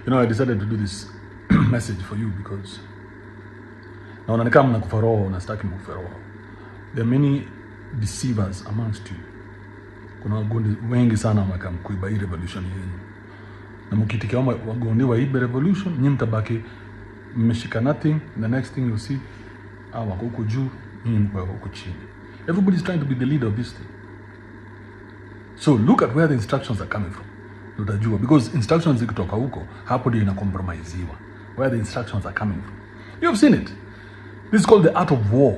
I decided to do this message for you because naona kama mnakufa roho na sitaki mkufe roho. There are many deceivers amongst you. Kuna wagondi wengi sana wakamkuiba hii revolution yenu. Na mkitikia wagondi wa hii revolution, nyinyi mtabaki mmeshika nothing. The next thing you see, wako huko juu, nyinyi mko huko chini. Everybody's trying to be the leader of this thing. So look at where the instructions are coming from. Utajua, because instructions zikitoka huko, hapo ndio inakompromisewa. Where the instructions are coming from. You have seen it. This is called the art of war.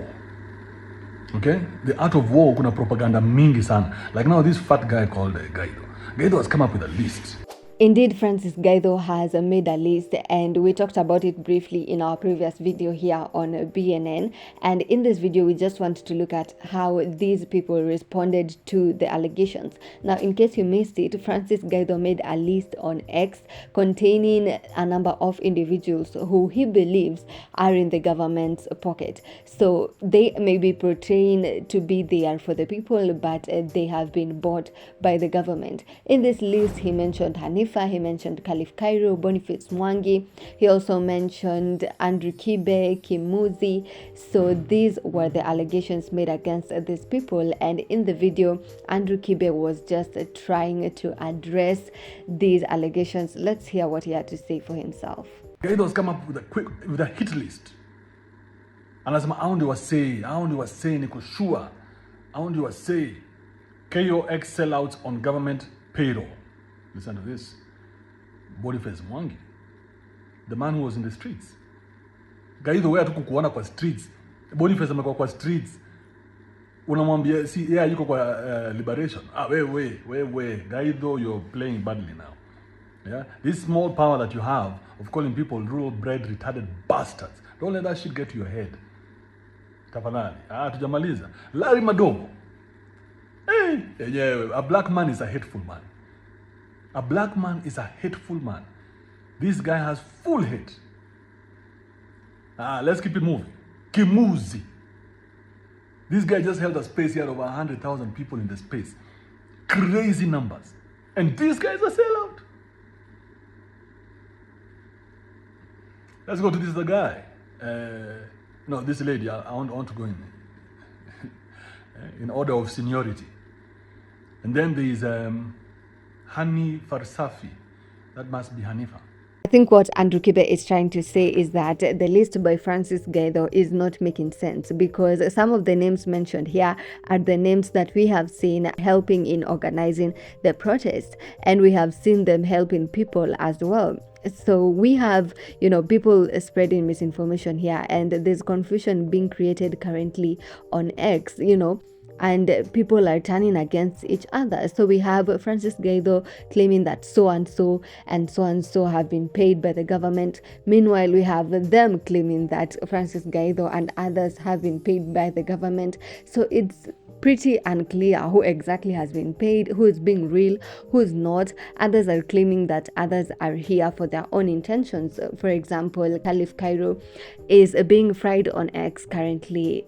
Okay? The art of war, kuna propaganda mingi sana. Like now this fat guy called Gaitho. Gaitho has come up with a list. Indeed, Francis Gaitho has made a list, and we talked about it briefly in our previous video here on BNN. And in this video, we just want to look at how these people responded to the allegations. Now, in case you missed it, Francis Gaitho made a list on X containing a number of individuals who he believes are in the government's pocket. So they may be portraying to be there for the people, but they have been bought by the government. In this list, he mentioned Hanifa, he mentioned Khalif Kairo, Boniface Mwangi. He also mentioned Kibe, Kimuzi. So these were the allegations made against these people. And in the video, Kibe was just trying to address these allegations. Let's hear what he had to say for himself. Gaitho's come up with a hit list. Anasema aundi wasay niko sure. Aundi wasay KOX sellouts on government payroll. Listen to this. Boniface Mwangi, the man who was in the streets. Gaitho wewe hatukukuona kwa streets. Boniface amekuwa kwa streets. Unamwambia yuko kwa liberation. Wewe Gaitho, you're playing badly now. Yeah, this small power that you have of calling people rural-bred retarded bastards. Don't let that shit get to your head. Tafadhali. Tujamaliza. Larry Madowo. A black man is a hateful man. A black man is a hateful man. This guy has full hate. Let's keep it moving. Kimuzi. This guy just held a space here of 100,000 people in the space. Crazy numbers. And these guys are sellout. Let's go to this other guy. No, this lady. I want to go in order of seniority. And then there is Hanifa. That must be Hanifa. I think what Kibe is trying to say is that the list by Francis Gaitho is not making sense, because some of the names mentioned here are the names that we have seen helping in organizing the protest, and we have seen them helping people as well. So we have, people spreading misinformation here, and there's confusion being created currently on X, and people are turning against each other. So we have Francis Gaitho claiming that so and so have been paid by the government. Meanwhile, we have them claiming that Francis Gaitho and others have been paid by the government. So it's pretty unclear who exactly has been paid, who is being real, who is not. Others are claiming that others are here for their own intentions. For example, Khalif Kairo is being fried on X currently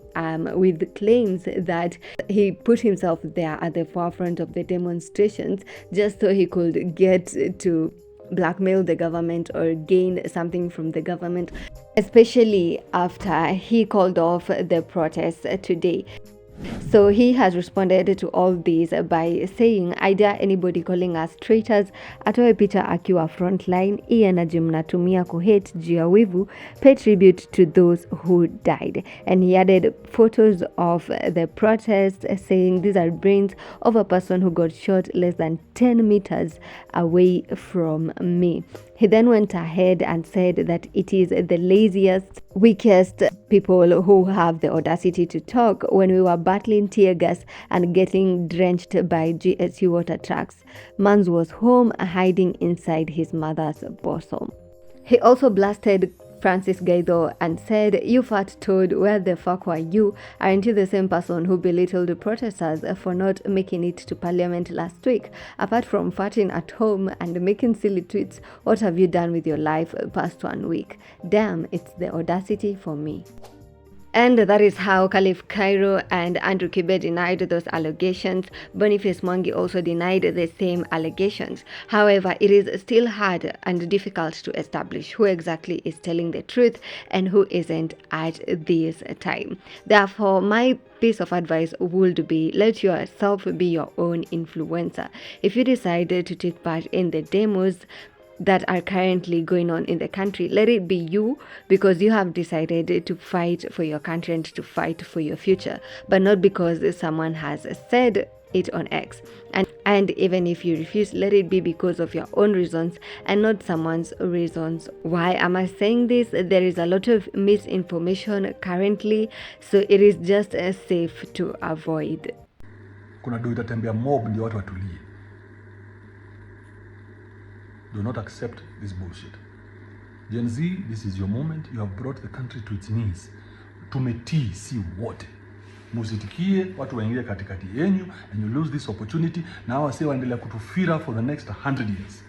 with claims that he put himself there at the forefront of the demonstrations just so he could get to blackmail the government or gain something from the government, especially after he called off the protests today. So he has responded to all these by saying, I dare anybody calling us traitors atoe picha akiwa frontline, hii energy mnatumia kuhate juu ya wivu, pay tribute to those who died. And he added photos of the protest saying these are brains of a person who got shot less than 10 meters away from me. He then went ahead and said that it is the laziest, weakest people who have the audacity to talk when we were battling tear gas and getting drenched by GSU water trucks. Mans was home hiding inside his mother's bosom. He also blasted Francis Gaitho and said, you fat toad, where the fuck were you? Aren't you the same person who belittled the protesters for not making it to parliament last week? Apart from farting at home and making silly tweets, what have you done with your life past 1 week? Damn, it's the audacity for me. And that is how Khalif Kairo and Andrew Kibe denied those allegations. Boniface Mwangi also denied the same allegations. However, it is still hard and difficult to establish who exactly is telling the truth and who isn't at this time. Therefore, my piece of advice would be, let yourself be your own influencer. If you decide to take part in the demos that are currently going on in the country, let it be you, because you have decided to fight for your country and to fight for your future, but not because someone has said it on X. And even if you refuse, let it be because of your own reasons and not someone's reasons. Why am I saying this? There is a lot of misinformation currently, so it is just safe to avoid. Kuna do itatembea mob ndio watu watulie. Do not accept this bullshit. Gen Z, this is your moment. You have brought the country to its knees. Tumetii si wote. Musitikie watu waingie katikati yenyu and you lose this opportunity. Na hawa waendelea kutufira for the next 100 years.